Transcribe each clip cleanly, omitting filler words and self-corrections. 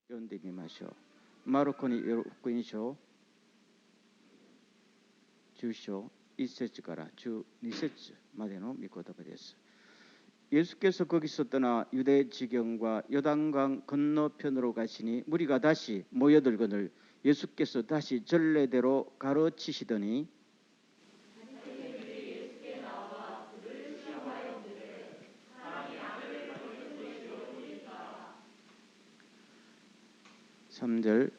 読んでみましょう。マルコによる福音書10章1節から12節までの御言葉です。 예수께서 거기서 떠나 유대 지경과 요단강 건너편으로 가시니 무리가 다시 모여들거늘 예수께서 다시 전례대로 가르치시더니 (3절)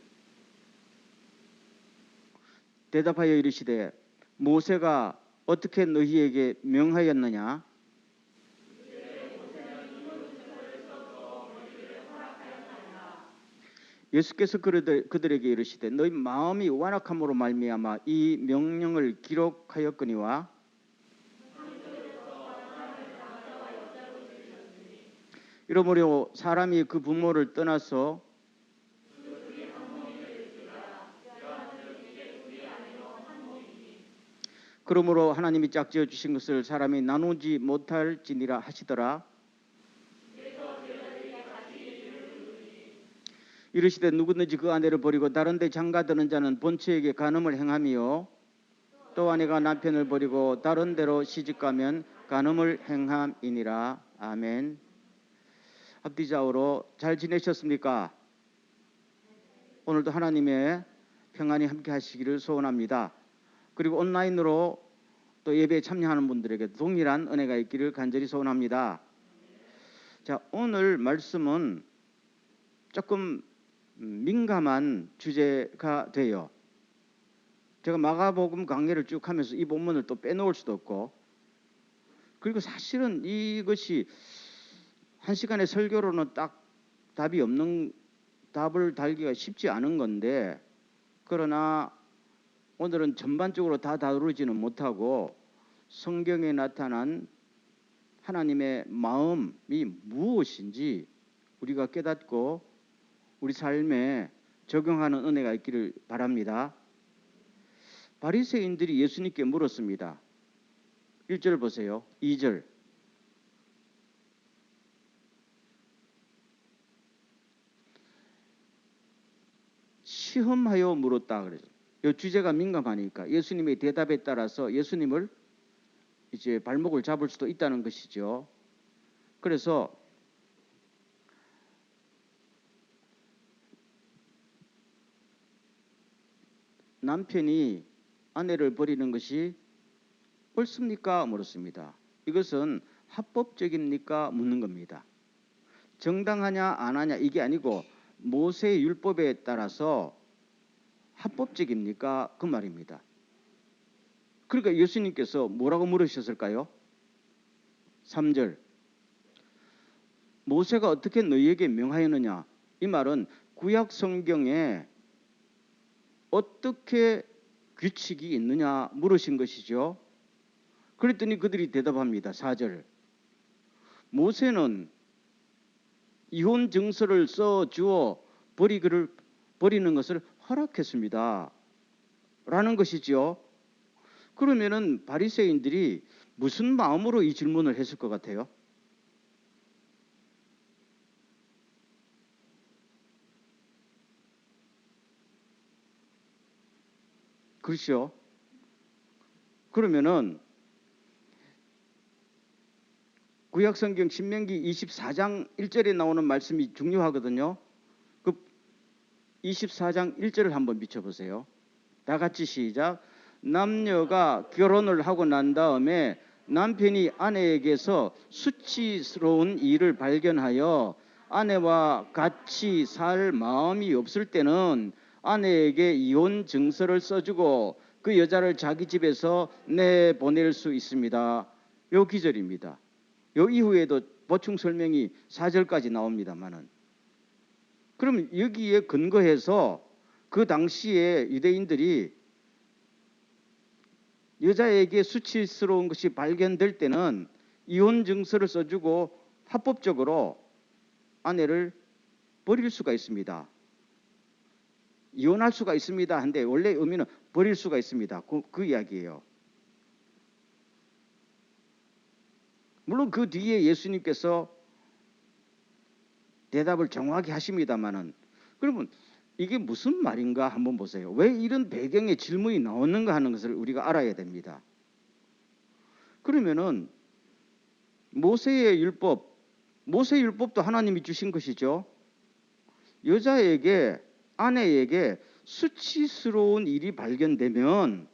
대답하여 이르시되 모세가 어떻게 너희에게 명하였느냐? 예수께서 그들에게 이르시되 너희 마음이 완악함으로 말미암아 이 명령을 기록하였거니와 이러므로 사람이 그 부모를 떠나서 그러므로 하나님이 짝지어 주신 것을 사람이 나누지 못할지니라 하시더라. 이르시되 누구든지 그 아내를 버리고 다른 데 장가드는 자는 본처에게 간음을 행하며 또 아내가 남편을 버리고 다른 데로 시집가면 간음을 행함이니라. 아멘. 합디자우로 잘 지내셨습니까? 오늘도 하나님의 평안이 함께 하시기를 소원합니다. 그리고 온라인으로 또 예배에 참여하는 분들에게 동일한 은혜가 있기를 간절히 소원합니다. 자, 오늘 말씀은 조금 민감한 주제가 돼요. 제가 마가복음 강해를 쭉 하면서 이 본문을 또 빼놓을 수도 없고, 그리고 사실은 이것이 한 시간의 설교로는 딱 답을 달기가 쉽지 않은 건데, 그러나 오늘은 전반적으로 다 다루지는 못하고 성경에 나타난 하나님의 마음이 무엇인지 우리가 깨닫고 우리 삶에 적용하는 은혜가 있기를 바랍니다. 바리새인들이 예수님께 물었습니다. 1절 보세요. 2절. 시험하여 물었다 그래요. 이 주제가 민감하니까 예수님의 대답에 따라서 예수님을 이제 발목을 잡을 수도 있다는 것이죠. 그래서 남편이 아내를 버리는 것이 옳습니까? 물었습니다. 이것은 합법적입니까? 묻는 겁니다. 정당하냐 안 하냐 이게 아니고 모세 율법에 따라서 합법적입니까? 그 말입니다. 그러니까 예수님께서 뭐라고 물으셨을까요? 3절. 모세가 어떻게 너희에게 명하였느냐? 이 말은 구약 성경에 어떻게 규칙이 있느냐 물으신 것이죠. 그랬더니 그들이 대답합니다. 4절. 모세는 이혼 증서를 써주어 버리는 것을 허락했습니다. 라는 것이죠. 그러면은 바리새인들이 무슨 마음으로 이 질문을 했을 것 같아요? 그렇죠. 그러면은 구약성경 신명기 24장 1절에 나오는 말씀이 중요하거든요. 그 24장 1절을 한번 비춰보세요. 다 같이 시작. 남녀가 결혼을 하고 난 다음에 남편이 아내에게서 수치스러운 일을 발견하여 아내와 같이 살 마음이 없을 때는 아내에게 이혼 증서를 써주고 그 여자를 자기 집에서 내보낼 수 있습니다. 요 기절입니다. 요 이후에도 보충 설명이 4절까지 나옵니다만은, 그럼 여기에 근거해서 그 당시에 유대인들이 여자에게 수치스러운 것이 발견될 때는 이혼 증서를 써주고 합법적으로 아내를 버릴 수가 있습니다. 이혼할 수가 있습니다. 한데 원래 의미는 버릴 수가 있습니다. 그 이야기예요. 물론 그 뒤에 예수님께서 대답을 정확히 하십니다만은 그러면 이게 무슨 말인가 한번 보세요. 왜 이런 배경의 질문이 나오는가 하는 것을 우리가 알아야 됩니다. 그러면은 모세 율법도 하나님이 주신 것이죠. 여자에게, 아내에게 수치스러운 일이 발견되면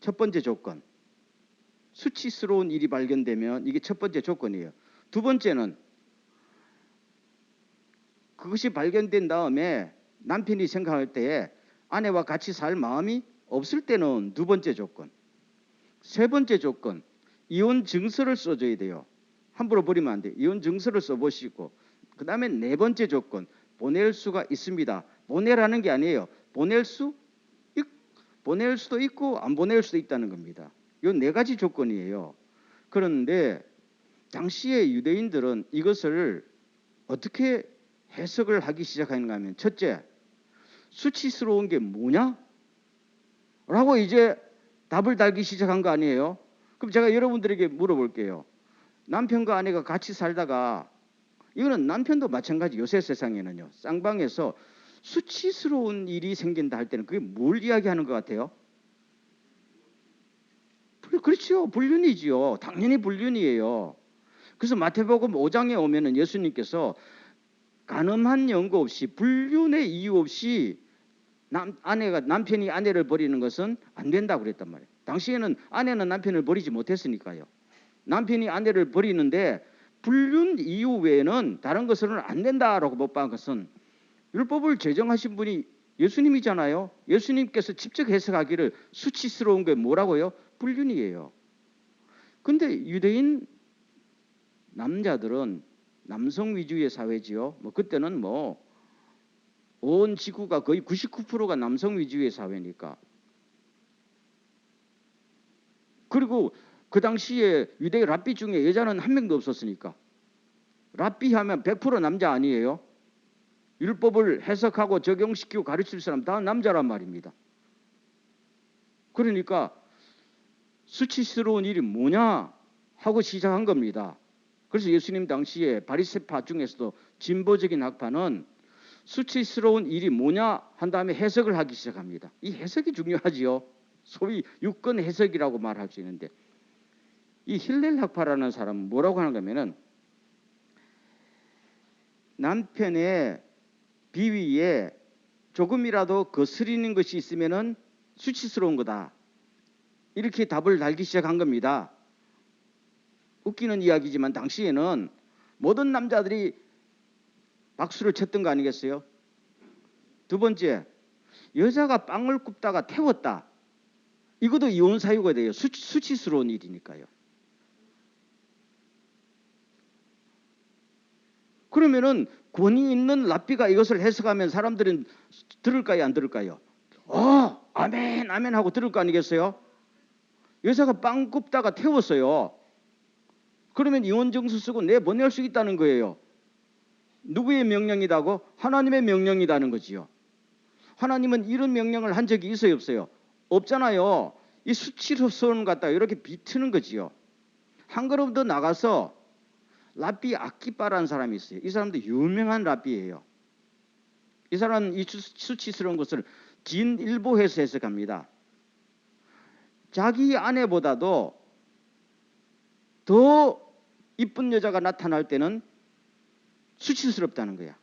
첫 번째 조건, 수치스러운 일이 발견되면 이게 첫 번째 조건이에요. 두 번째는 그것이 발견된 다음에 남편이 생각할 때에 아내와 같이 살 마음이 없을 때는 두 번째 조건. 세 번째 조건, 이혼 증서를 써줘야 돼요. 함부로 버리면 안 돼요. 이혼 증서를 써보시고, 그 다음에 네 번째 조건, 보낼 수가 있습니다. 보내라는 게 아니에요. 보낼 수도 있고 안 보낼 수도 있다는 겁니다. 이 네 가지 조건이에요. 그런데 당시의 유대인들은 이것을 어떻게 해석을 하기 시작하는가 하면, 첫째, 수치스러운 게 뭐냐? 라고 이제 답을 달기 시작한 거 아니에요? 그럼 제가 여러분들에게 물어볼게요. 남편과 아내가 같이 살다가, 이거는 남편도 마찬가지, 요새 세상에는요, 쌍방에서 수치스러운 일이 생긴다 할 때는 그게 뭘 이야기하는 것 같아요? 그렇죠. 불륜이지요. 당연히 불륜이에요. 그래서 마태복음 5장에 오면은 예수님께서 간음한 연고 없이, 불륜의 이유 없이 남편이 아내를 버리는 것은 안 된다고 그랬단 말이에요. 당시에는 아내는 남편을 버리지 못했으니까요. 남편이 아내를 버리는데 불륜 이유 외에는 다른 것은 안 된다라고 못 박은 것은, 율법을 제정하신 분이 예수님이잖아요. 예수님께서 직접 해석하기를 수치스러운 게 뭐라고요? 불륜이에요. 근데 유대인 남자들은 남성 위주의 사회지요. 그때는 온 지구가 거의 99%가 남성 위주의 사회니까. 그리고 그 당시에 유대 랍비 중에 여자는 한 명도 없었으니까. 랍비 하면 100% 남자 아니에요? 율법을 해석하고 적용시키고 가르칠 사람 다 남자란 말입니다. 그러니까 수치스러운 일이 뭐냐 하고 시작한 겁니다. 그래서 예수님 당시에 바리새파 중에서도 진보적인 학파는 수치스러운 일이 뭐냐 한 다음에 해석을 하기 시작합니다. 이 해석이 중요하지요. 소위 유권 해석이라고 말할 수 있는데, 이 힐렐 학파라는 사람은 뭐라고 하는가 하면은, 남편의 비위에 조금이라도 거스리는 것이 있으면은 수치스러운 거다, 이렇게 답을 달기 시작한 겁니다. 웃기는 이야기지만 당시에는 모든 남자들이 박수를 쳤던 거 아니겠어요? 두 번째, 여자가 빵을 굽다가 태웠다, 이것도 이혼 사유가 돼요. 수치스러운 일이니까요. 그러면은 권위 있는 랍비가 이것을 해석하면 사람들은 들을까요, 안 들을까요? 아멘 아멘 하고 들을 거 아니겠어요? 여자가 빵 굽다가 태웠어요. 그러면 이혼 증서 쓰고 내보낼 수 있다는 거예요. 누구의 명령이라고? 하나님의 명령이라는 거지요. 하나님은 이런 명령을 한 적이 있어요, 없어요? 없잖아요. 이 수치스러운 것 갖다가 이렇게 비트는 거지요. 한 걸음 더 나가서 랍비 아키빠라는 사람이 있어요. 이 사람도 유명한 랍비예요. 이 사람은 이 수치스러운 것을 진일보해서 해석합니다. 자기 아내보다도 더 이쁜 여자가 나타날 때는 수치스럽다는 거야.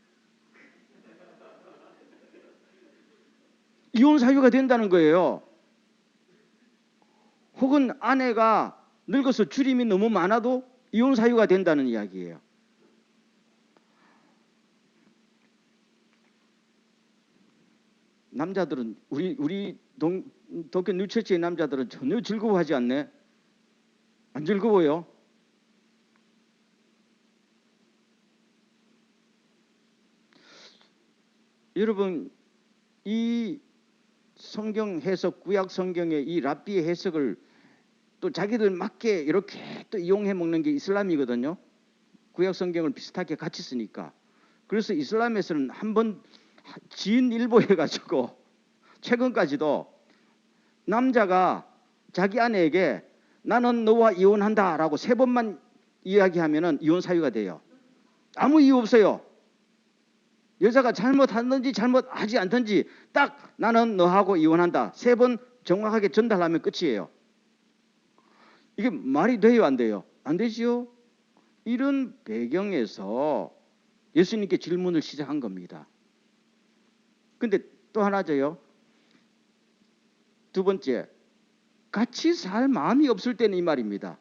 이혼 사유가 된다는 거예요. 혹은 아내가 늙어서 주림이 너무 많아도 이혼 사유가 된다는 이야기예요. 남자들은 우리 도쿄 뉴처치의 남자들은 전혀 즐거워하지 않네. 안 즐거워요. 여러분, 이 성경 해석, 구약 성경의 이 랍비의 해석을 또 자기들 맞게 이렇게 또 이용해 먹는 게 이슬람이거든요. 구약 성경을 비슷하게 같이 쓰니까. 그래서 이슬람에서는 한번 진일보해가지고 최근까지도 남자가 자기 아내에게 나는 너와 이혼한다 라고 3번만 이야기하면은 이혼 사유가 돼요. 아무 이유 없어요. 여자가 잘못하든지 잘못하지 않든지 딱 나는 너하고 이혼한다. 3번 정확하게 전달하면 끝이에요. 이게 말이 돼요, 안 돼요? 안 되지요? 이런 배경에서 예수님께 질문을 시작한 겁니다. 근데 또 하나죠요. 두 번째, 같이 살 마음이 없을 때는 이 말입니다.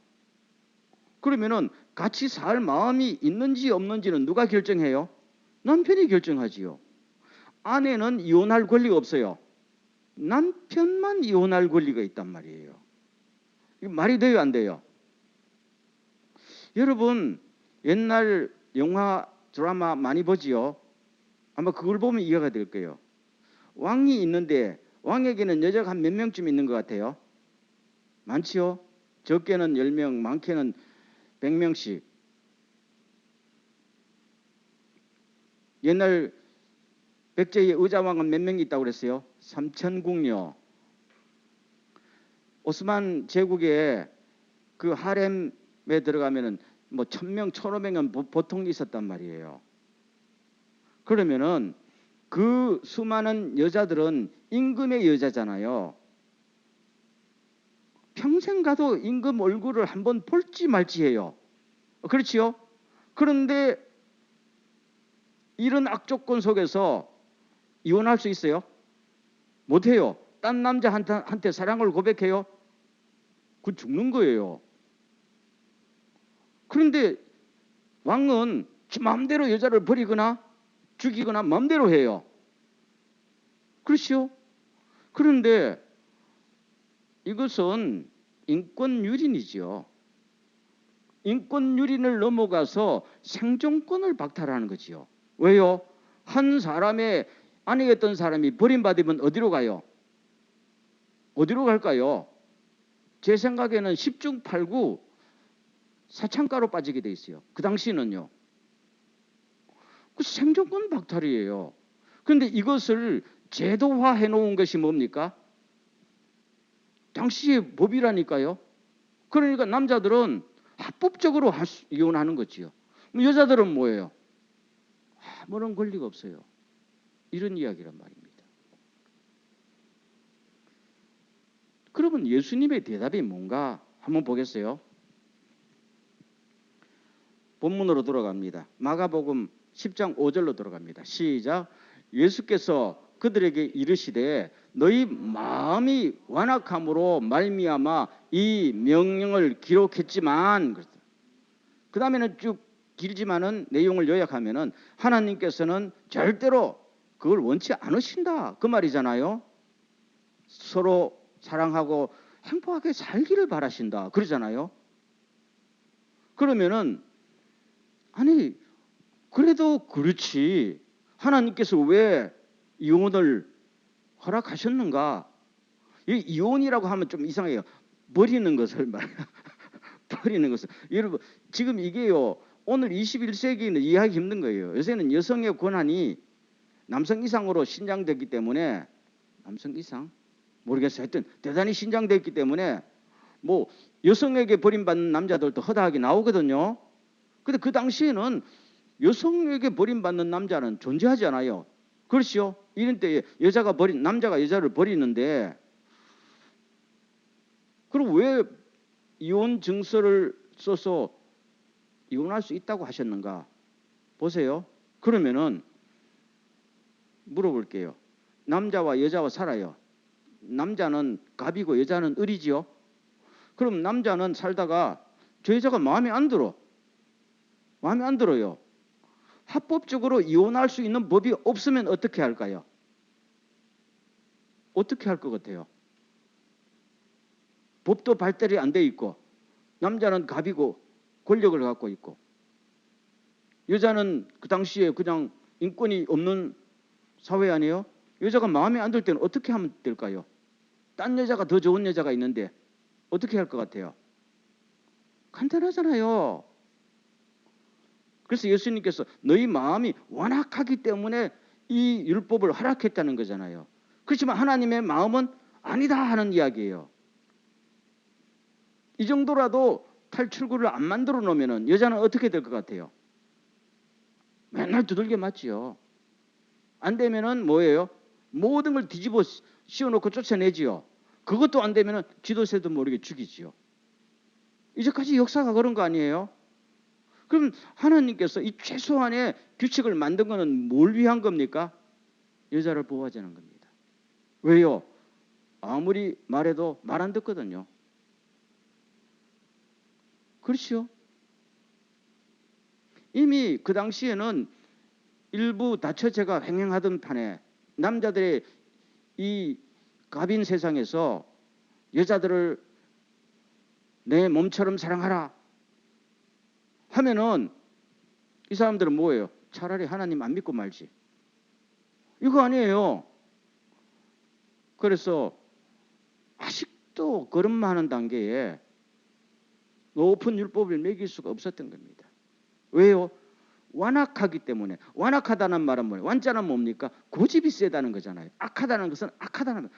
그러면은 같이 살 마음이 있는지 없는지는 누가 결정해요? 남편이 결정하지요. 아내는 이혼할 권리가 없어요. 남편만 이혼할 권리가 있단 말이에요. 이게 말이 돼요, 안 돼요? 여러분, 옛날 영화, 드라마 많이 보지요? 아마 그걸 보면 이해가 될 거예요. 왕이 있는데 왕에게는 여자가 한 몇 명쯤 있는 것 같아요? 많지요? 적게는 10명, 많게는 100명씩. 옛날 백제의 의자왕은 몇 명이 있다고 그랬어요? 3,000궁요. 오스만 제국에 그 하렘에 들어가면은 뭐 1,000명, 1,500명 보통 있었단 말이에요. 그러면은 그 수많은 여자들은 임금의 여자잖아요. 평생 가도 임금 얼굴을 한번 볼지 말지 해요. 그렇지요? 그런데 이런 악조건 속에서 이혼할 수 있어요? 못해요. 딴 남자한테 사랑을 고백해요? 그 죽는 거예요. 그런데 왕은 지 마음대로 여자를 버리거나 죽이거나 마음대로 해요. 그렇죠? 그런데 이것은 인권유린이죠. 인권유린을 넘어가서 생존권을 박탈하는 거지요. 왜요? 한 사람의 아내였던 사람이 버림받으면 어디로 가요? 어디로 갈까요? 제 생각에는 10중 8구 사창가로 빠지게 돼 있어요. 그 당시는요. 그 생존권 박탈이에요. 그런데 이것을 제도화해 놓은 것이 뭡니까? 당시의 법이라니까요. 그러니까 남자들은 합법적으로 이혼하는 거지요. 여자들은 뭐예요? 아무런 권리가 없어요. 이런 이야기란 말입니다. 그러면 예수님의 대답이 뭔가 한번 보겠어요. 본문으로 돌아갑니다. 마가복음 10장 5절로 돌아갑니다. 시작. 예수께서 그들에게 이르시되 너희 마음이 완악함으로 말미암아 이 명령을 기록했지만, 그 다음에는 쭉 길지만은 내용을 요약하면은 하나님께서는 절대로 그걸 원치 않으신다 그 말이잖아요. 서로 사랑하고 행복하게 살기를 바라신다 그러잖아요. 그러면은 아니 그래도 그렇지 하나님께서 왜 이혼을 허락하셨는가? 이 이혼이라고 하면 좀 이상해요. 버리는 것을 말이야. 버리는 것을. 여러분 지금 이게요. 오늘 21세기는 이해하기 힘든 거예요. 요새는 여성의 권한이 남성 이상으로 신장됐기 때문에, 남성 이상? 모르겠어요. 하여튼 대단히 신장됐기 때문에 뭐 여성에게 버림받는 남자들도 허다하게 나오거든요. 근데 그 당시에는 여성에게 버림받는 남자는 존재하지 않아요. 그렇죠? 이런 때에 남자가 여자를 버리는데, 그럼 왜 이혼 증서를 써서 이혼할 수 있다고 하셨는가? 보세요. 그러면은 물어볼게요. 남자와 여자와 살아요. 남자는 갑이고 여자는 을이지요. 그럼 남자는 살다가 저 여자가 마음에 안 들어. 마음에 안 들어요. 합법적으로 이혼할 수 있는 법이 없으면 어떻게 할까요? 어떻게 할 것 같아요? 법도 발달이 안 돼 있고 남자는 갑이고 권력을 갖고 있고 여자는 그 당시에 그냥 인권이 없는 사회 아니에요? 여자가 마음에 안 들 때는 어떻게 하면 될까요? 딴 여자가 더 좋은 여자가 있는데 어떻게 할 것 같아요? 간단하잖아요. 그래서 예수님께서 너희 마음이 완악하기 때문에 이 율법을 허락했다는 거잖아요. 그렇지만 하나님의 마음은 아니다 하는 이야기예요. 이 정도라도 탈출구를 안 만들어 놓으면 여자는 어떻게 될 것 같아요? 맨날 두들겨 맞지요. 안 되면은 뭐예요? 모든 걸 뒤집어 씌워놓고 쫓아내지요. 그것도 안 되면은 쥐도새도 모르게 죽이지요. 이제까지 역사가 그런 거 아니에요? 그럼 하나님께서 이 최소한의 규칙을 만든 거는 뭘 위한 겁니까? 여자를 보호하자는 겁니다. 왜요? 아무리 말해도 말 안 듣거든요. 그렇죠? 이미 그 당시에는 일부 다처제가 횡행하던 판에 남자들의 이 갑인 세상에서 여자들을 내 몸처럼 사랑하라 하면은 이 사람들은 뭐예요? 차라리 하나님 안 믿고 말지. 이거 아니에요. 그래서 아직도 그런 하는 단계에 높은 율법을 매길 수가 없었던 겁니다. 왜요? 완악하기 때문에. 완악하다는 말은 뭐예요? 완자는 뭡니까? 고집이 세다는 거잖아요. 악하다는 것은 악하다는 거.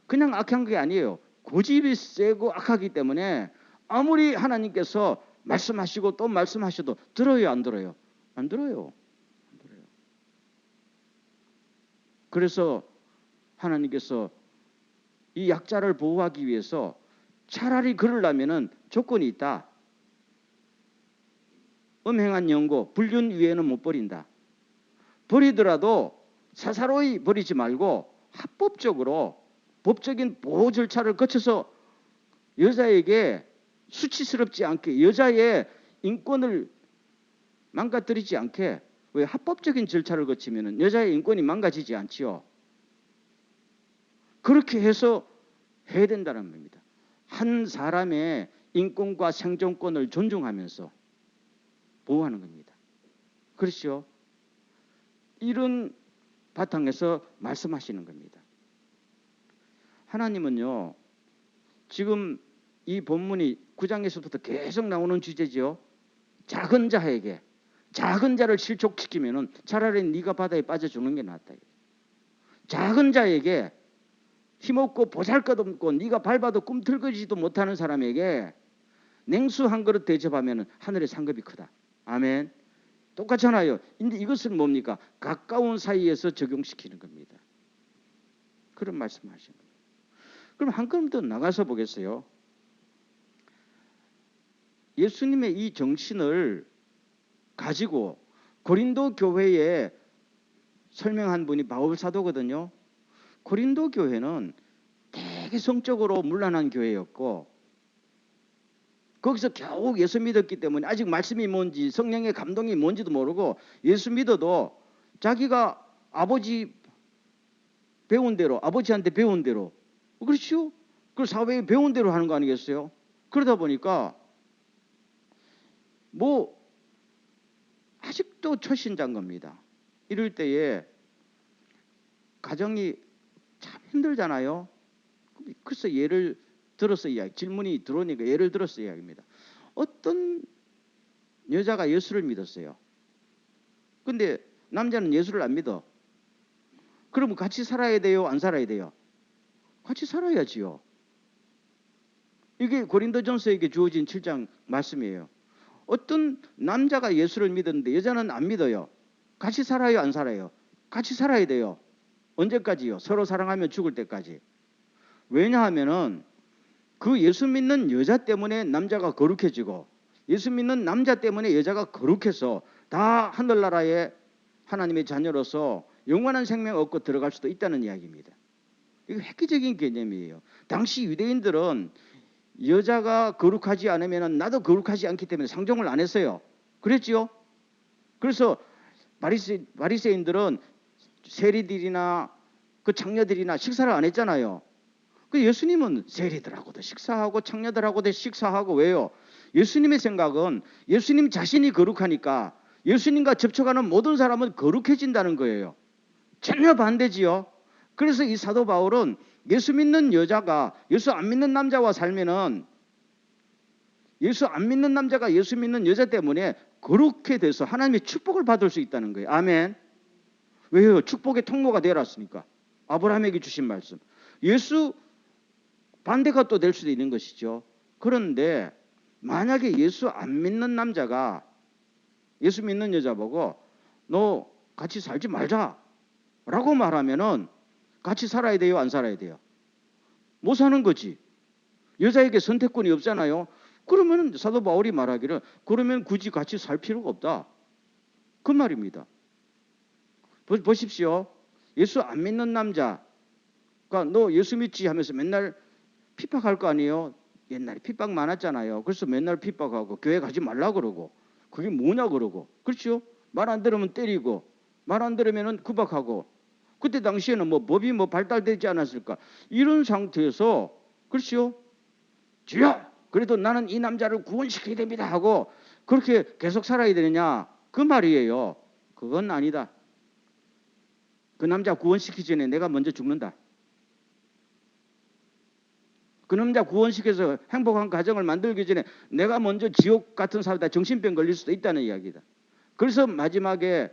그냥 악한 게 아니에요. 고집이 세고 악하기 때문에 아무리 하나님께서 말씀하시고 또 말씀하셔도 들어요, 안 들어요? 안 들어요. 안 들어요. 그래서 하나님께서 이 약자를 보호하기 위해서 차라리 그러려면은 조건이 있다. 음행한 영고, 불륜 위에는 못 버린다. 버리더라도 사사로이 버리지 말고 합법적으로 법적인 보호 절차를 거쳐서 여자에게 수치스럽지 않게 여자의 인권을 망가뜨리지 않게 왜 합법적인 절차를 거치면 여자의 인권이 망가지지 않지요. 그렇게 해서 해야 된다는 겁니다. 한 사람의 인권과 생존권을 존중하면서 보호하는 겁니다. 그렇죠? 이런 바탕에서 말씀하시는 겁니다. 하나님은요, 지금 이 본문이 9장에서부터 계속 나오는 주제죠. 작은 자에게, 작은 자를 실족시키면은 차라리 네가 바다에 빠져 죽는 게 낫다. 작은 자에게 힘없고 보잘것없고 네가 밟아도 꿈틀거리지도 못하는 사람에게 냉수 한 그릇 대접하면 하늘의 상급이 크다. 아멘. 똑같잖아요. 근데 이것은 뭡니까? 가까운 사이에서 적용시키는 겁니다. 그런 말씀하시는 거예요. 그럼 한 걸음 더 나가서 보겠어요. 예수님의 이 정신을 가지고 고린도 교회에 설명한 분이 바울 사도거든요. 고린도 교회는 되게 성적으로 문란한 교회였고 거기서 겨우 예수 믿었기 때문에 아직 말씀이 뭔지 성령의 감동이 뭔지도 모르고 예수 믿어도 자기가 아버지 배운 대로 아버지한테 배운 대로 그렇죠? 그 사회에 배운 대로 하는 거 아니겠어요? 그러다 보니까 뭐 아직도 초신자인 겁니다. 이럴 때에 가정이 참 힘들잖아요. 그래서 예를 들어서 질문이 들어오니까 예를 들어서 이야기입니다. 어떤 여자가 예수를 믿었어요. 근데 남자는 예수를 안 믿어. 그러면 같이 살아야 돼요? 안 살아야 돼요? 같이 살아야지요. 이게 고린도전서에게 주어진 7장 말씀이에요. 어떤 남자가 예수를 믿었는데 여자는 안 믿어요. 같이 살아요? 안 살아요? 같이 살아야 돼요. 언제까지요? 서로 사랑하며 죽을 때까지. 왜냐하면은 그 예수 믿는 여자 때문에 남자가 거룩해지고 예수 믿는 남자 때문에 여자가 거룩해서 다 하늘나라에 하나님의 자녀로서 영원한 생명 얻고 들어갈 수도 있다는 이야기입니다. 이거 획기적인 개념이에요. 당시 유대인들은 여자가 거룩하지 않으면 나도 거룩하지 않기 때문에 상종을 안 했어요. 그랬지요? 그래서 바리새인들은 세리들이나 그 창녀들이나 식사를 안 했잖아요. 그 예수님은 세리들하고도 식사하고 창녀들하고도 식사하고 왜요? 예수님의 생각은 예수님 자신이 거룩하니까 예수님과 접촉하는 모든 사람은 거룩해진다는 거예요. 전혀 반대지요. 그래서 이 사도 바울은 예수 믿는 여자가 예수 안 믿는 남자와 살면은 예수 안 믿는 남자가 예수 믿는 여자 때문에 거룩해 돼서 하나님의 축복을 받을 수 있다는 거예요. 아멘. 왜요? 축복의 통로가 되었으니까. 아브라함에게 주신 말씀. 예수 반대가 또 될 수도 있는 것이죠. 그런데 만약에 예수 안 믿는 남자가 예수 믿는 여자 보고 너 같이 살지 말자. 라고 말하면은 같이 살아야 돼요, 안 살아야 돼요? 못 사는 거지. 여자에게 선택권이 없잖아요. 그러면 사도 바울이 말하기를 그러면 굳이 같이 살 필요가 없다. 그 말입니다. 보십시오. 예수 안 믿는 남자가 너 예수 믿지 하면서 맨날 핍박할 거 아니에요. 옛날에 핍박 많았잖아요. 그래서 맨날 핍박하고 교회 가지 말라 그러고 그게 뭐냐 그러고 그렇죠? 말 안 들으면 때리고 말 안 들으면 구박하고 그때 당시에는 뭐 법이 뭐 발달되지 않았을까 이런 상태에서 그렇죠? 주여 그래도 나는 이 남자를 구원시켜야 됩니다 하고 그렇게 계속 살아야 되느냐 그 말이에요. 그건 아니다. 그 남자 구원시키기 전에 내가 먼저 죽는다. 그 남자 구원시켜서 행복한 가정을 만들기 전에 내가 먼저 지옥 같은 살다 정신병 걸릴 수도 있다는 이야기다. 그래서 마지막에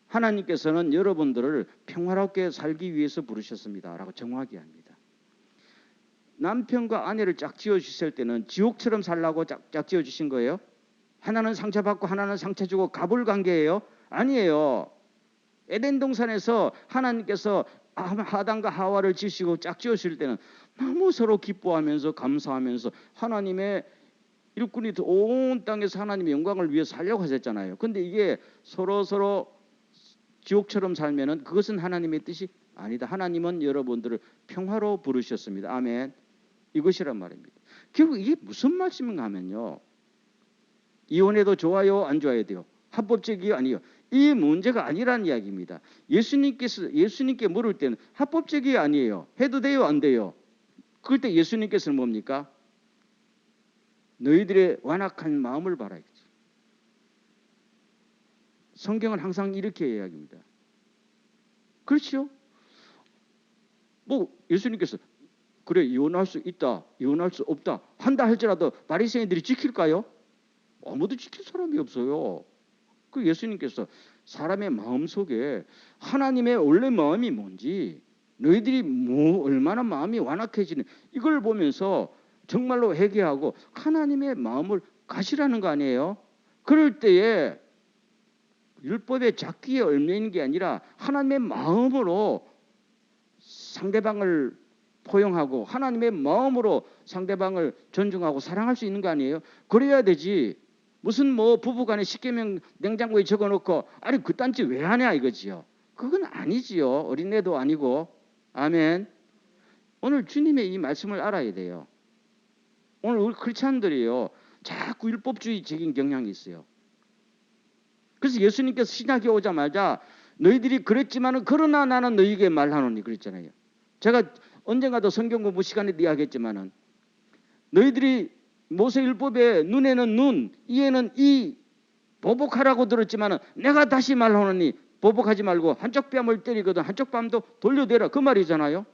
하나님께서는 여러분들을 평화롭게 살기 위해서 부르셨습니다. 라고 정확히 합니다. 남편과 아내를 짝지어 주실 때는 지옥처럼 살라고 짝지어 주신 거예요? 하나는 상처받고 하나는 상처 주고 갑을 관계예요? 아니에요. 에덴 동산에서 하나님께서 아담과 하와를 지으시고 짝지으실 때는 너무 서로 기뻐하면서 감사하면서 하나님의 일꾼이 온 땅에서 하나님의 영광을 위해 살려고 하셨잖아요. 근데 이게 서로 지옥처럼 살면은 그것은 하나님의 뜻이 아니다. 하나님은 여러분들을 평화로 부르셨습니다. 아멘. 이것이란 말입니다. 결국 이게 무슨 말씀인가 하면요. 이혼해도 좋아요? 안 좋아야 돼요? 합법적이요? 아니요. 이 문제가 아니라는 이야기입니다. 예수님께 물을 때는 합법적이 아니에요. 해도 돼요? 안 돼요? 그럴 때 예수님께서는 뭡니까? 너희들의 완악한 마음을 바라야지. 성경은 항상 이렇게 이야기합니다. 그렇죠? 뭐 예수님께서 그래 이혼할 수 있다, 이혼할 수 없다 한다 할지라도 바리새인들이 지킬까요? 아무도 지킬 사람이 없어요. 그 예수님께서 사람의 마음 속에 하나님의 원래 마음이 뭔지 너희들이 뭐 얼마나 마음이 완악해지는 이걸 보면서 정말로 회개하고 하나님의 마음을 가시라는 거 아니에요? 그럴 때에 율법의 잡기에 얽매이는 게 아니라 하나님의 마음으로 상대방을 포용하고 하나님의 마음으로 상대방을 존중하고 사랑할 수 있는 거 아니에요? 그래야 되지. 무슨 뭐 부부간에 십계명 냉장고에 적어놓고 아니 그딴 짓 왜 하냐 이거지요. 그건 아니지요. 어린애도 아니고. 아멘. 오늘 주님의 이 말씀을 알아야 돼요. 오늘 우리 크리스찬들이요. 자꾸 율법주의적인 경향이 있어요. 그래서 예수님께서 신약에 오자마자 너희들이 그랬지만은 그러나 나는 너희에게 말하노니 그랬잖아요. 제가 언젠가도 성경 공부 시간에 이야기했지만은 너희들이 모세율법에 눈에는 눈, 이에는 이 보복하라고 들었지만은 내가 다시 말하노니 보복하지 말고 한쪽 뺨을 때리거든 한쪽 뺨도 돌려대라 그 말이잖아요.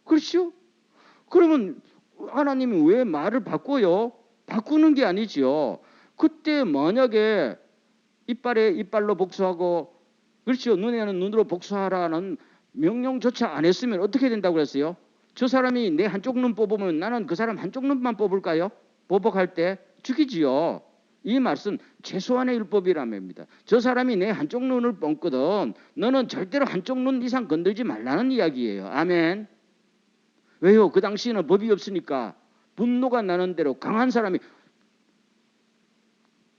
그렇죠? 그러면 하나님이 왜 말을 바꿔요? 바꾸는 게 아니지요. 그때 만약에 이빨에 이빨로 복수하고 그렇죠. 눈에는 눈으로 복수하라는 명령조차 안 했으면 어떻게 된다고 그랬어요? 저 사람이 내 한쪽 눈 뽑으면 나는 그 사람 한쪽 눈만 뽑을까요? 보복할 때 죽이지요. 이 말씀 최소한의 율법이란 말입니다. 저 사람이 내 한쪽 눈을 뽑거든 너는 절대로 한쪽 눈 이상 건들지 말라는 이야기예요. 아멘. 왜요? 그 당시에는 법이 없으니까 분노가 나는 대로 강한 사람이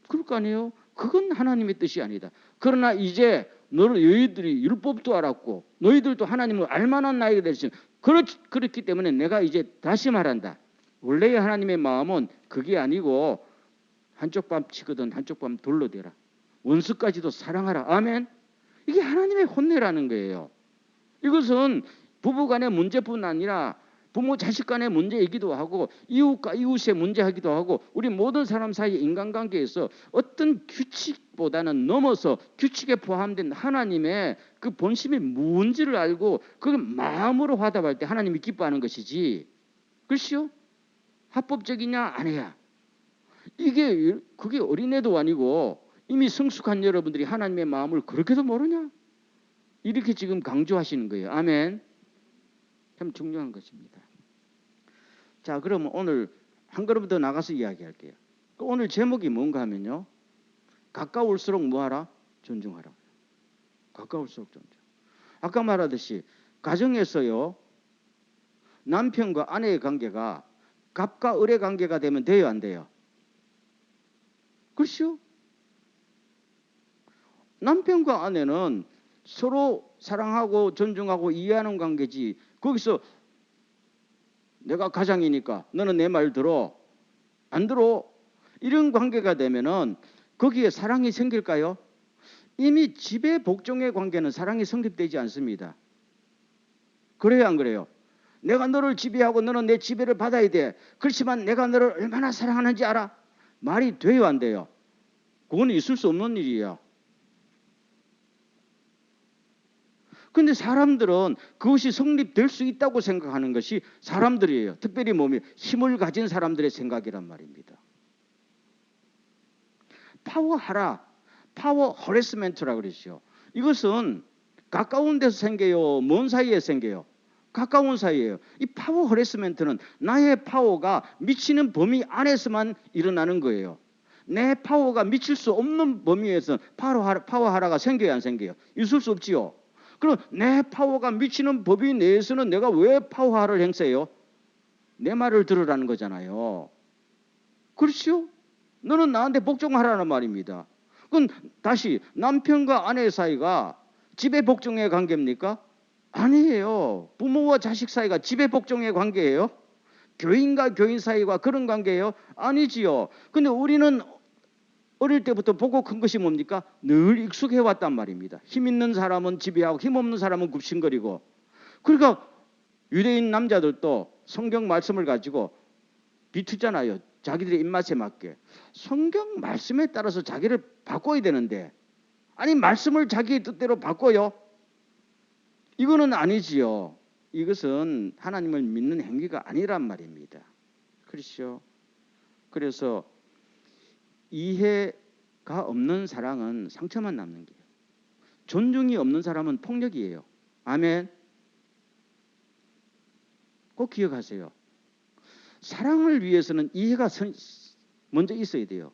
그럴 거 아니에요? 그건 하나님의 뜻이 아니다. 그러나 이제 너희들이 율법도 알았고 너희들도 하나님을 알만한 나이가 됐으면 그렇기 때문에 내가 이제 다시 말한다. 원래의 하나님의 마음은 그게 아니고 한쪽 뺨 치거든 한쪽 뺨 돌로 대라. 원수까지도 사랑하라. 아멘. 이게 하나님의 혼내라는 거예요. 이것은 부부간의 문제뿐 아니라 부모 자식 간의 문제이기도 하고 이웃과 이웃의 문제이기도 하고 우리 모든 사람 사이의 인간관계에서 어떤 규칙보다는 넘어서 규칙에 포함된 하나님의 그 본심이 뭔지를 알고 그걸 마음으로 화답할 때 하나님이 기뻐하는 것이지. 그렇죠? 합법적이냐 아니야. 그게 어린애도 아니고 이미 성숙한 여러분들이 하나님의 마음을 그렇게도 모르냐? 이렇게 지금 강조하시는 거예요. 아멘. 참 중요한 것입니다. 자, 그러면 오늘 한 걸음 더 나가서 이야기할게요. 오늘 제목이 뭔가 하면요. 가까울수록 뭐하라? 존중하라. 가까울수록 존중. 아까 말하듯이 가정에서요, 남편과 아내의 관계가 갑과 을의 관계가 되면 돼요, 안 돼요? 그렇죠? 남편과 아내는 서로 사랑하고 존중하고 이해하는 관계지, 거기서 내가 가장이니까 너는 내 말 들어, 안 들어, 이런 관계가 되면은 거기에 사랑이 생길까요? 이미 지배 복종의 관계는 사랑이 성립되지 않습니다. 그래요, 안 그래요? 내가 너를 지배하고 너는 내 지배를 받아야 돼. 그렇지만 내가 너를 얼마나 사랑하는지 알아? 말이 돼요, 안 돼요? 그건 있을 수 없는 일이에요. 근데 사람들은 그것이 성립될 수 있다고 생각하는 것이 사람들이에요. 특별히 몸에 힘을 가진 사람들의 생각이란 말입니다. 파워하라, 파워 허레스멘트라고 그러죠. 이것은 가까운 데서 생겨요, 먼 사이에 생겨요? 가까운 사이에요. 이 파워 허레스멘트는 나의 파워가 미치는 범위 안에서만 일어나는 거예요. 내 파워가 미칠 수 없는 범위에서 파워하라가 생겨요, 안 생겨요? 있을 수 없지요. 그럼 내 파워가 미치는 범위 내에서는 내가 왜 파워하를 행사해요? 내 말을 들으라는 거잖아요. 그렇죠? 너는 나한테 복종하라는 말입니다. 그건 다시 남편과 아내 사이가 지배 복종의 관계입니까? 아니에요. 부모와 자식 사이가 지배 복종의 관계예요? 교인과 교인 사이가 그런 관계예요? 아니지요. 근데 우리는 어릴 때부터 보고 큰 것이 뭡니까? 늘 익숙해 왔단 말입니다. 힘 있는 사람은 지배하고 힘 없는 사람은 굽신거리고. 그러니까 유대인 남자들도 성경 말씀을 가지고 비투잖아요. 자기들의 입맛에 맞게. 성경 말씀에 따라서 자기를 바꿔야 되는데, 아니 말씀을 자기의 뜻대로 바꿔요? 이거는 아니지요. 이것은 하나님을 믿는 행위가 아니란 말입니다. 그렇죠? 그래서 이해가 없는 사랑은 상처만 남는 게요. 존중이 없는 사람은 폭력이에요. 아멘. 꼭 기억하세요. 사랑을 위해서는 이해가 먼저 있어야 돼요.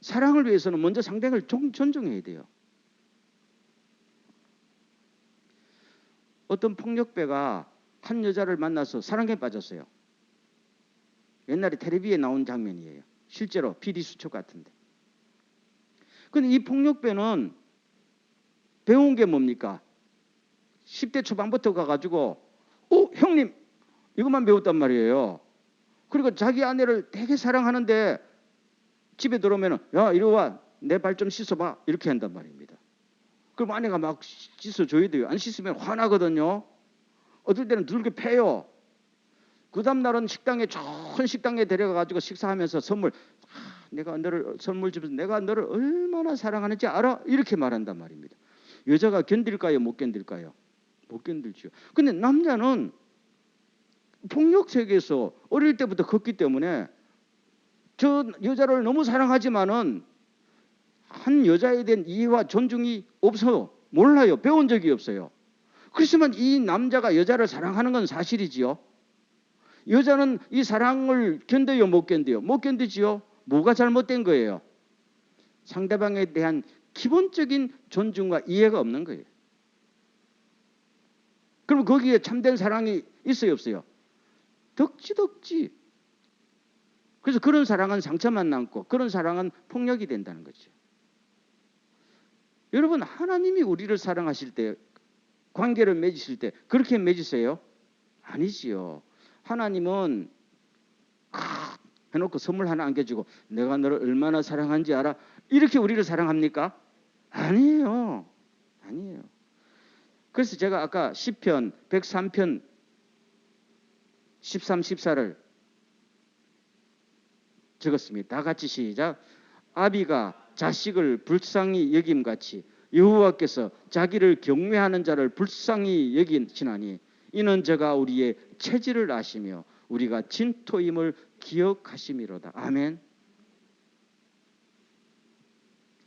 사랑을 위해서는 먼저 상대를 존중해야 돼요. 어떤 폭력배가 한 여자를 만나서 사랑에 빠졌어요. 옛날에 텔레비에 나온 장면이에요. 실제로 PD 수첩 같은데. 근데 이 폭력배는 배운 게 뭡니까? 10대 초반부터 가가지고 형님 이것만 배웠단 말이에요. 그리고 자기 아내를 되게 사랑하는데 집에 들어오면 야 이리 와 내 발 좀 씻어봐 이렇게 한단 말입니다. 그럼 아내가 막 씻어줘야 돼요. 안 씻으면 화나거든요. 어떨 때는 들게 패요. 그 다음 날은 좋은 식당에 데려가가지고 식사하면서 내가 너를 선물 주면서 내가 너를 얼마나 사랑하는지 알아? 이렇게 말한단 말입니다. 여자가 견딜까요? 못 견딜까요? 못 견딜죠. 근데 남자는 폭력 세계에서 어릴 때부터 컸기 때문에 저 여자를 너무 사랑하지만은 한 여자에 대한 이해와 존중이 없어요. 몰라요. 배운 적이 없어요. 그렇지만 이 남자가 여자를 사랑하는 건 사실이지요. 여자는 이 사랑을 견뎌요? 못 견뎌요? 못 견디지요? 뭐가 잘못된 거예요? 상대방에 대한 기본적인 존중과 이해가 없는 거예요. 그럼 거기에 참된 사랑이 있어요? 없어요? 덕지. 그래서 그런 사랑은 상처만 남고 그런 사랑은 폭력이 된다는 거죠. 여러분 하나님이 우리를 사랑하실 때 관계를 맺으실 때 그렇게 맺으세요? 아니지요. 하나님은 해놓고 선물 하나 안겨주고 내가 너를 얼마나 사랑하는지 알아? 이렇게 우리를 사랑합니까? 아니에요. 그래서 제가 아까 시편 103편 13, 14를 적었습니다. 다 같이 시작. 아비가 자식을 불쌍히 여김같이 여호와께서 자기를 경외하는 자를 불쌍히 여기시나니 이는 저가 우리의 체질을 아시며 우리가 진토임을 기억하심이로다. 아멘.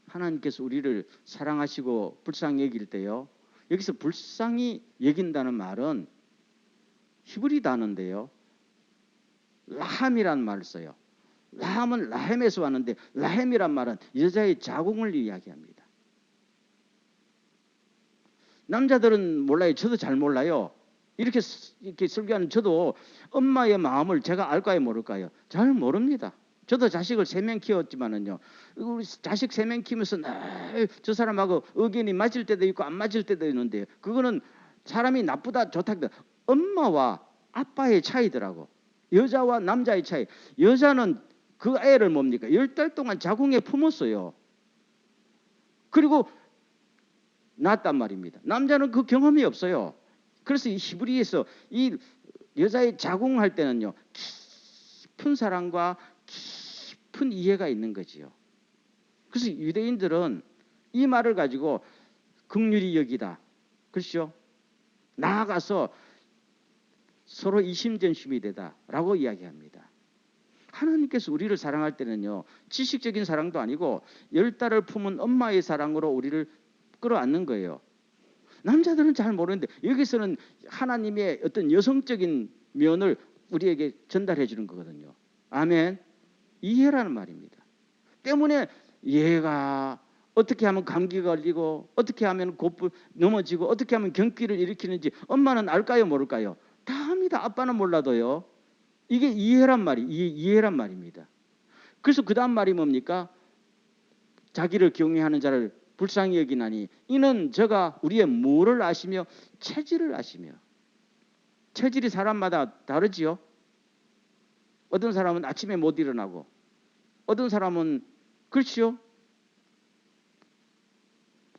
하나님께서 우리를 사랑하시고 불쌍히 여길 때요. 여기서 불쌍히 여긴다는 말은 히브리 단어인데요. 라함이라는 말을 써요. 라함은 라헴에서 왔는데 라헴이란 말은 여자의 자궁을 이야기합니다. 남자들은 몰라요. 저도 잘 몰라요. 이렇게 설교하는 저도 엄마의 마음을 제가 알까요, 모를까요? 잘 모릅니다. 저도 자식을 3명 키웠지만은요, 우리 자식 3명 키우면서 저 사람하고 의견이 맞을 때도 있고 안 맞을 때도 있는데, 그거는 사람이 나쁘다 좋다, 엄마와 아빠의 차이더라고. 여자와 남자의 차이. 여자는 그 애를 뭡니까? 10달 동안 자궁에 품었어요. 그리고 낳았단 말입니다. 남자는 그 경험이 없어요. 그래서 이 히브리에서 이 여자의 자궁할 때는요, 깊은 사랑과 깊은 이해가 있는 거지요. 그래서 유대인들은 이 말을 가지고 긍휼히 여기다, 그렇죠? 나아가서 서로 이심전심이 되다라고 이야기합니다. 하나님께서 우리를 사랑할 때는요, 지식적인 사랑도 아니고 10달을 품은 엄마의 사랑으로 우리를 끌어안는 거예요. 남자들은 잘 모르는데 여기서는 하나님의 어떤 여성적인 면을 우리에게 전달해 주는 거거든요. 아멘. 이해라는 말입니다. 때문에 얘가 어떻게 하면 감기 걸리고 어떻게 하면 곧불 넘어지고 어떻게 하면 경기를 일으키는지 엄마는 알까요, 모를까요? 다 합니다. 아빠는 몰라도요. 이게 이해란 말입니다. 그래서 그 다음 말이 뭡니까? 자기를 경외하는 자를 불쌍히 여기나니 이는 저가 우리의 뭐를 아시며 체질을 아시며. 체질이 사람마다 다르지요. 어떤 사람은 아침에 못 일어나고 어떤 사람은 그렇지요.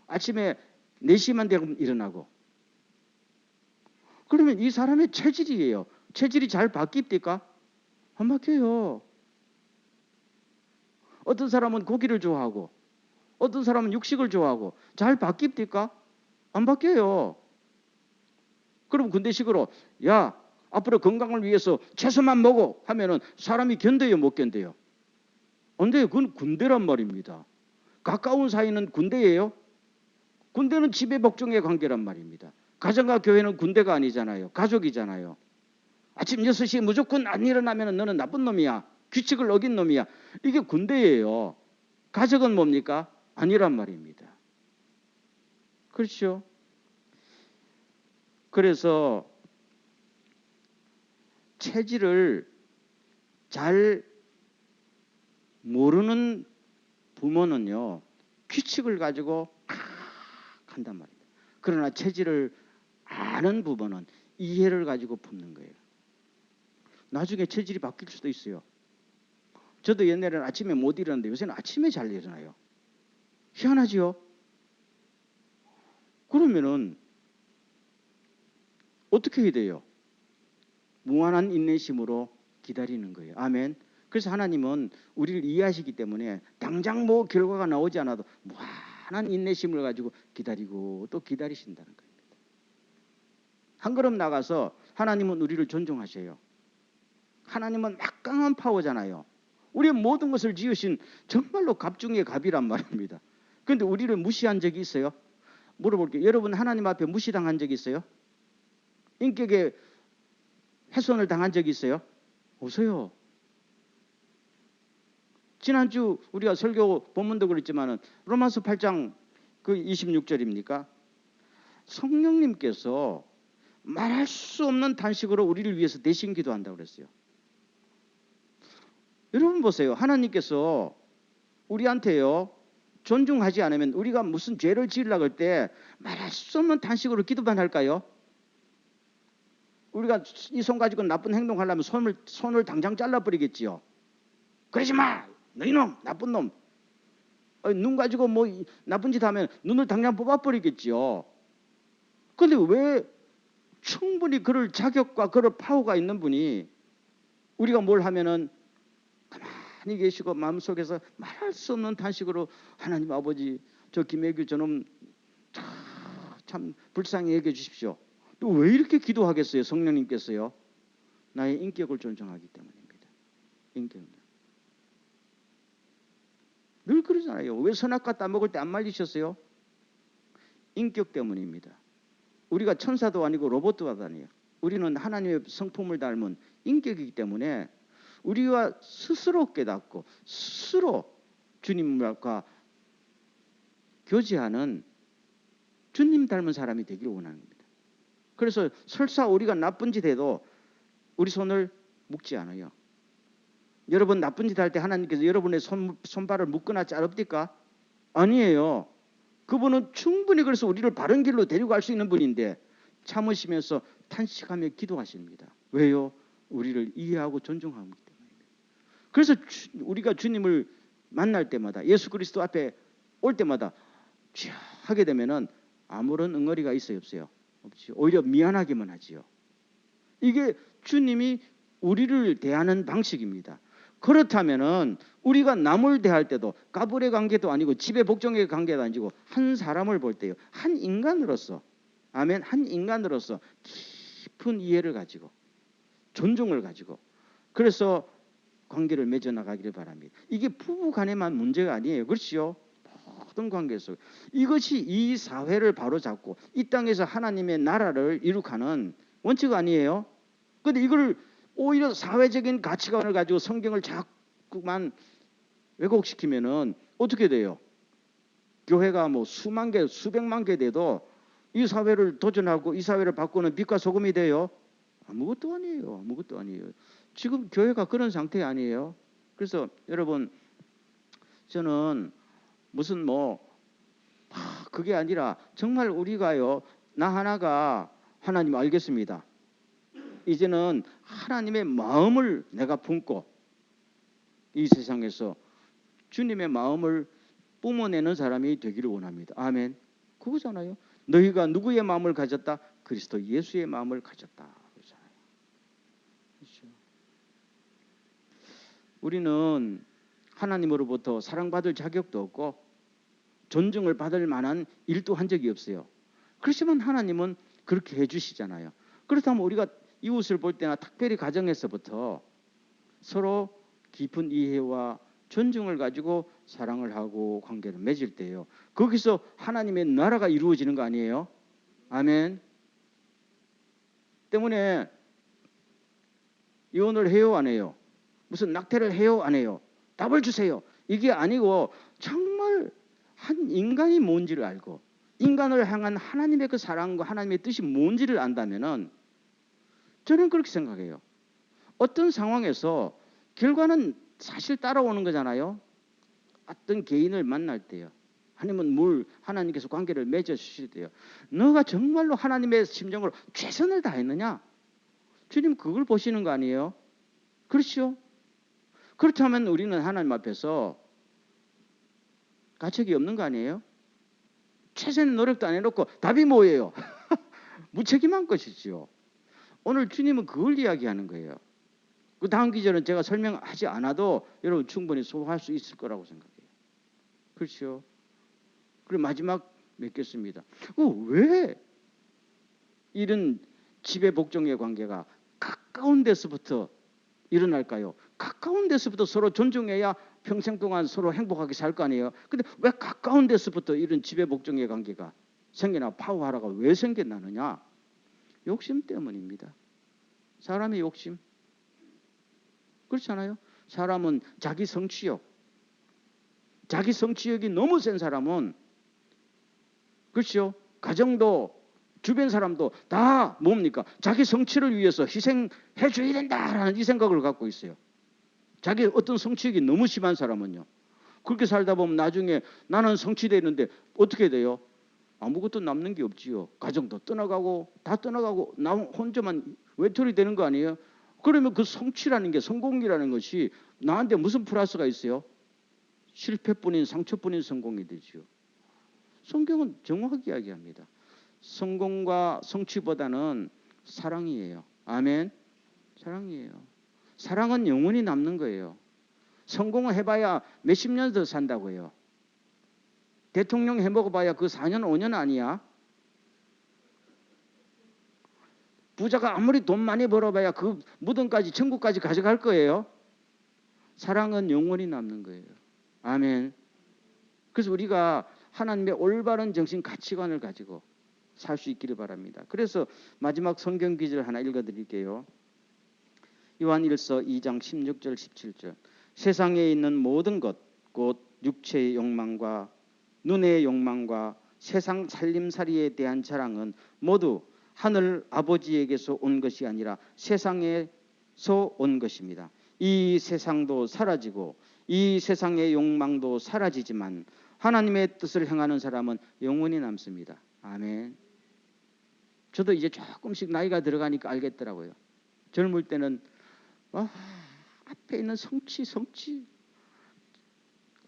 아침에 4시만 되면 일어나고. 그러면 이 사람의 체질이에요. 체질이 잘 바뀝니까? 안 바뀌어요. 어떤 사람은 고기를 좋아하고 어떤 사람은 육식을 좋아하고 잘 바뀝니까? 안 바뀌어요. 그럼 군대식으로 야, 앞으로 건강을 위해서 채소만 먹어 하면은 사람이 견뎌요, 못 견뎌요? 안 돼요. 그건 군대란 말입니다. 가까운 사이는 군대예요. 군대는 지배 복종의 관계란 말입니다. 가정과 교회는 군대가 아니잖아요. 가족이잖아요. 아침 6시에 무조건 안 일어나면 너는 나쁜 놈이야. 규칙을 어긴 놈이야. 이게 군대예요. 가족은 뭡니까? 아니란 말입니다. 그렇죠? 그래서 체질을 잘 모르는 부모는요, 규칙을 가지고 한단 말입니다. 그러나 체질을 아는 부모는 이해를 가지고 품는 거예요. 나중에 체질이 바뀔 수도 있어요. 저도 옛날에는 아침에 못 일어났는데 요새는 아침에 잘 일어나요. 희한하지요? 그러면은 어떻게 해야 돼요? 무한한 인내심으로 기다리는 거예요. 아멘. 그래서 하나님은 우리를 이해하시기 때문에 당장 뭐 결과가 나오지 않아도 무한한 인내심을 가지고 기다리고 또 기다리신다는 겁니다. 한 걸음 나가서 하나님은 우리를 존중하셔요. 하나님은 막강한 파워잖아요. 우리의 모든 것을 지으신 정말로 갑 중의 갑이란 말입니다. 그런데 우리를 무시한 적이 있어요? 물어볼게요. 여러분 하나님 앞에 무시당한 적이 있어요? 인격에 훼손을 당한 적이 있어요? 없어요. 지난주 우리가 설교 본문도 그랬지만은 로마서 8장 그 26절입니까? 성령님께서 말할 수 없는 탄식으로 우리를 위해서 대신 기도한다고 그랬어요. 여러분 보세요. 하나님께서 우리한테요, 존중하지 않으면 우리가 무슨 죄를 지으려고 할 때 말할 수 없는 탄식으로 기도만 할까요? 우리가 이 손 가지고 나쁜 행동하려면 손을 당장 잘라버리겠지요. 그러지 마! 너희놈! 나쁜 놈! 눈 가지고 뭐 나쁜 짓 하면 눈을 당장 뽑아버리겠지요. 그런데 왜 충분히 그럴 자격과 그럴 파워가 있는 분이 우리가 뭘 하면은 가만히 계시고 마음속에서 말할 수 없는 탄식으로 하나님 아버지 저 김혜규 저놈 참 불쌍히 여겨 주십시오. 또 왜 이렇게 기도하겠어요? 성령님께서요. 나의 인격을 존중하기 때문입니다. 인격을. 늘 그러잖아요. 왜 선악과 따먹을 때 안 말리셨어요? 인격 때문입니다. 우리가 천사도 아니고 로봇도 아니에요. 우리는 하나님의 성품을 닮은 인격이기 때문에 우리와 스스로 깨닫고 스스로 주님과 교제하는 주님 닮은 사람이 되기를 원하는 겁니다. 그래서 설사 우리가 나쁜 짓 해도 우리 손을 묶지 않아요. 여러분 나쁜 짓 할 때 하나님께서 여러분의 손발을 묶거나 자릅니까? 아니에요. 그분은 충분히 그래서 우리를 바른 길로 데리고 갈 수 있는 분인데 참으시면서 탄식하며 기도하십니다. 왜요? 우리를 이해하고 존중하기 때문입니다. 그래서 우리가 주님을 만날 때마다 예수 그리스도 앞에 올 때마다 하게 되면은 아무런 응어리가 있어요, 없어요? 없지요. 오히려 미안하기만 하지요. 이게 주님이 우리를 대하는 방식입니다. 그렇다면은 우리가 남을 대할 때도 가불의 관계도 아니고 집의 복종의 관계도 아니고 한 사람을 볼 때요, 한 인간으로서, 아멘, 한 인간으로서 깊은 이해를 가지고 존중을 가지고 그래서 관계를 맺어 나가기를 바랍니다. 이게 부부 간에만 문제가 아니에요. 그렇지요? 모든 관계 속 이것이 이 사회를 바로잡고 이 땅에서 하나님의 나라를 이룩하는 원칙 아니에요? 그런데 이걸 오히려 사회적인 가치관을 가지고 성경을 자꾸만 왜곡시키면은 어떻게 돼요? 교회가 뭐 수만 개, 수백만 개 돼도 이 사회를 도전하고 이 사회를 바꾸는 빛과 소금이 돼요? 아무것도 아니에요. 아무것도 아니에요. 지금 교회가 그런 상태 아니에요. 그래서 여러분, 저는 무슨 그게 아니라 정말 우리가요, 나 하나가 하나님 알겠습니다. 이제는 하나님의 마음을 내가 품고 이 세상에서 주님의 마음을 뿜어내는 사람이 되기를 원합니다. 아멘. 그거잖아요. 너희가 누구의 마음을 가졌다? 그리스도 예수의 마음을 가졌다. 그렇잖아요. 그렇죠. 우리는 하나님으로부터 사랑받을 자격도 없고 존중을 받을 만한 일도 한 적이 없어요. 그렇지만 하나님은 그렇게 해주시잖아요. 그렇다면 우리가 이웃을 볼 때나 특별히 가정에서부터 서로 깊은 이해와 존중을 가지고 사랑을 하고 관계를 맺을 때요, 거기서 하나님의 나라가 이루어지는 거 아니에요? 아멘. 때문에 이혼을 해요, 안 해요? 무슨 낙태를 해요, 안 해요? 답을 주세요. 이게 아니고 정말 한 인간이 뭔지를 알고 인간을 향한 하나님의 그 사랑과 하나님의 뜻이 뭔지를 안다면은, 저는 그렇게 생각해요. 어떤 상황에서 결과는 사실 따라오는 거잖아요. 어떤 개인을 만날 때요, 하나님께서 관계를 맺어주실 때요, 너가 정말로 하나님의 심정으로 최선을 다했느냐? 주님 그걸 보시는 거 아니에요? 그렇죠? 그렇다면 우리는 하나님 앞에서 가책이 없는 거 아니에요? 최선의 노력도 안 해놓고 답이 뭐예요? 무책임한 것이지요. 오늘 주님은 그걸 이야기하는 거예요. 그 다음 기절은 제가 설명하지 않아도 여러분 충분히 소화할 수 있을 거라고 생각해요. 그렇죠? 그리고 마지막 맺겠습니다. 왜 이런 지배 복종의 관계가 가까운 데서부터 일어날까요? 가까운 데서부터 서로 존중해야 평생 동안 서로 행복하게 살 거 아니에요. 근데 왜 가까운 데서부터 이런 지배 복종의 관계가 생겨나 파워하라가 왜 생겨나느냐? 욕심 때문입니다. 사람의 욕심. 그렇잖아요. 사람은 자기 성취욕이 너무 센 사람은, 그렇죠? 가정도 주변 사람도 다 뭡니까? 자기 성취를 위해서 희생해 줘야 된다라는 이 생각을 갖고 있어요. 자기 어떤 성취욕이 너무 심한 사람은요, 그렇게 살다 보면 나중에 나는 성취되는데 어떻게 돼요? 아무것도 남는 게 없지요. 가정도 떠나가고 다 떠나가고 나 혼자만 외톨이 되는 거 아니에요? 그러면 그 성취라는 게, 성공이라는 것이 나한테 무슨 플러스가 있어요? 실패뿐인, 상처뿐인 성공이 되지요. 성경은 정확하게 이야기합니다. 성공과 성취보다는 사랑이에요. 아멘. 사랑이에요. 사랑은 영원히 남는 거예요. 성공을 해봐야 몇십 년 더 산다고 해요. 대통령 해먹어봐야 그 4년 5년 아니야. 부자가 아무리 돈 많이 벌어봐야 그 무덤까지, 천국까지 가져갈 거예요. 사랑은 영원히 남는 거예요. 아멘. 그래서 우리가 하나님의 올바른 정신 가치관을 가지고 살 수 있기를 바랍니다. 그래서 마지막 성경 기절 하나 읽어드릴게요. 요한 1서 2장 16절 17절. 세상에 있는 모든 것, 곧 육체의 욕망과 눈의 욕망과 세상 살림살이에 대한 자랑은 모두 하늘 아버지에게서 온 것이 아니라 세상에서 온 것입니다. 이 세상도 사라지고 이 세상의 욕망도 사라지지만 하나님의 뜻을 행하는 사람은 영원히 남습니다. 아멘. 저도 이제 조금씩 나이가 들어가니까 알겠더라고요. 젊을 때는 앞에 있는 성취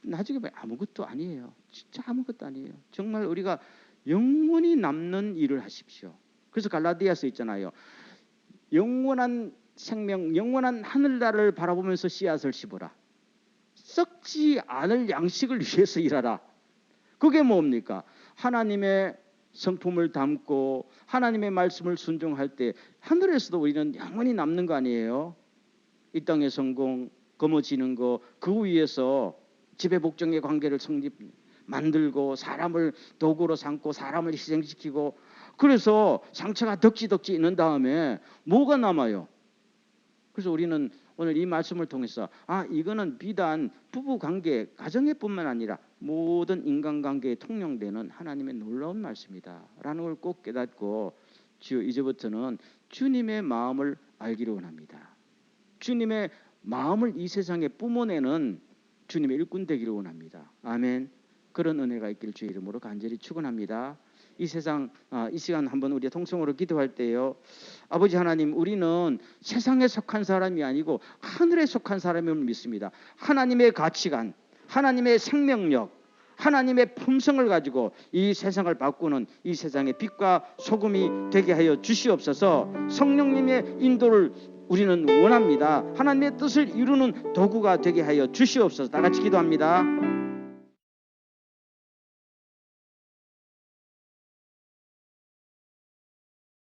나중에 보면 아무것도 아니에요. 진짜 아무것도 아니에요. 정말 우리가 영원히 남는 일을 하십시오. 그래서 갈라디아서 있잖아요. 영원한 생명, 영원한 하늘나라를 바라보면서 씨앗을 심어라. 썩지 않을 양식을 위해서 일하라. 그게 뭡니까? 하나님의 성품을 담고 하나님의 말씀을 순종할 때 하늘에서도 우리는 영원히 남는 거 아니에요? 이 땅의 성공, 거머쥐는 거, 그 위에서 지배복종의 관계를 만들고 사람을 도구로 삼고 사람을 희생시키고 그래서 상처가 덕지 있는 다음에 뭐가 남아요? 그래서 우리는 오늘 이 말씀을 통해서 이거는 비단 부부관계, 가정애뿐만 아니라 모든 인간관계에 통용되는 하나님의 놀라운 말씀이다 라는 걸 꼭 깨닫고 주여 이제부터는 주님의 마음을 알기를 원합니다. 주님의 마음을 이 세상에 뿜어내는 주님의 일꾼 되기를 원합니다. 아멘. 그런 은혜가 있길 주의 이름으로 간절히 축원합니다. 이 시간 한번 우리가 통성으로 기도할 때요. 아버지 하나님, 우리는 세상에 속한 사람이 아니고 하늘에 속한 사람임을 믿습니다. 하나님의 가치관, 하나님의 생명력, 하나님의 품성을 가지고 이 세상을 바꾸는 이 세상의 빛과 소금이 되게 하여 주시옵소서. 성령님의 인도를 우리는 원합니다. 하나님의 뜻을 이루는 도구가 되게 하여 주시옵소서. 다 같이 기도합니다.